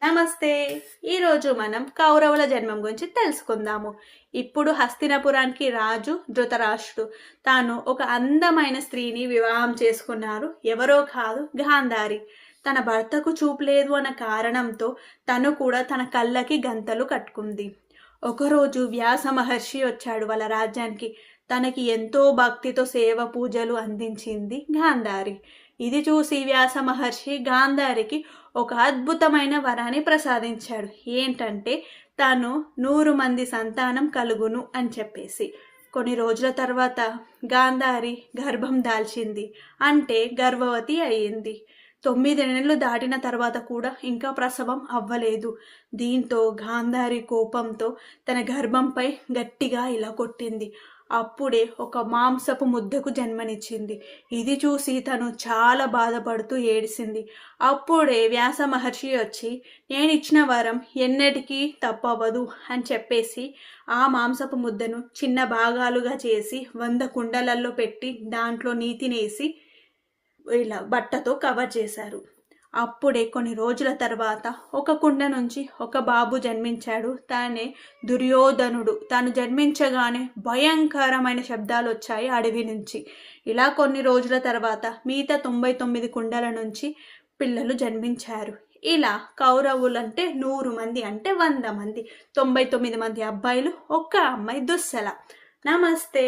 నమస్తే. ఈరోజు మనం కౌరవుల జన్మం గురించి తెలుసుకుందాము. ఇప్పుడు హస్తినపురానికి రాజు ధృతరాష్ట్రుడు. తాను ఒక అందమైన స్త్రీని వివాహం చేసుకున్నారు. ఎవరో కాదు, గాంధారి. తన భర్తకు చూపు లేదు అన్న కారణంతో తను కూడా తన కళ్ళకి గంతలు కట్టుకుంది. ఒకరోజు వ్యాస మహర్షి వచ్చాడు వాళ్ళ రాజ్యానికి. తనకి ఎంతో భక్తితో సేవ పూజలు అందించింది గాంధారి. ఇది చూసి వ్యాస మహర్షి గాంధారికి ఒక అద్భుతమైన వరాన్ని ప్రసాదించాడు. ఏంటంటే తాను 100 మంది సంతానం కలుగును అని చెప్పేసి. కొన్ని రోజుల తర్వాత గాంధారి గర్భం దాల్చింది. అంటే గర్భవతి అయ్యింది. 9 నెలలు దాటిన తర్వాత కూడా ఇంకా ప్రసవం అవ్వలేదు. దీంతో గాంధారి కోపంతో తన గర్భంపై గట్టిగా ఇలా కొట్టింది. అప్పుడే ఒక మాంసపు ముద్దకు జన్మనిచ్చింది. ఇది చూసి తను చాలా బాధపడుతూ ఏడిసింది. అప్పుడే వ్యాస మహర్షి వచ్చి నేనిచ్చిన వరం ఎన్నటికీ తప్పవదు అని చెప్పేసి ఆ మాంసపు ముద్దను చిన్న భాగాలుగా చేసి 100 కుండలలో పెట్టి దాంట్లో నీతినేసి ఇలా బట్టతో కవర్ చేశారు. అప్పుడే కొన్ని రోజుల తర్వాత ఒక కుండ నుంచి ఒక బాబు జన్మించాడు. తానే దుర్యోధనుడు. తాను జన్మించగానే భయంకరమైన శబ్దాలు వచ్చాయి అడవి నుంచి. ఇలా కొన్ని రోజుల తర్వాత మిగతా 99 కుండల నుంచి పిల్లలు జన్మించారు. ఇలా కౌరవులంటే 100 మంది అంటే 100 మంది, 99 మంది అబ్బాయిలు, ఒక్క అమ్మాయి దుస్సల. నమస్తే.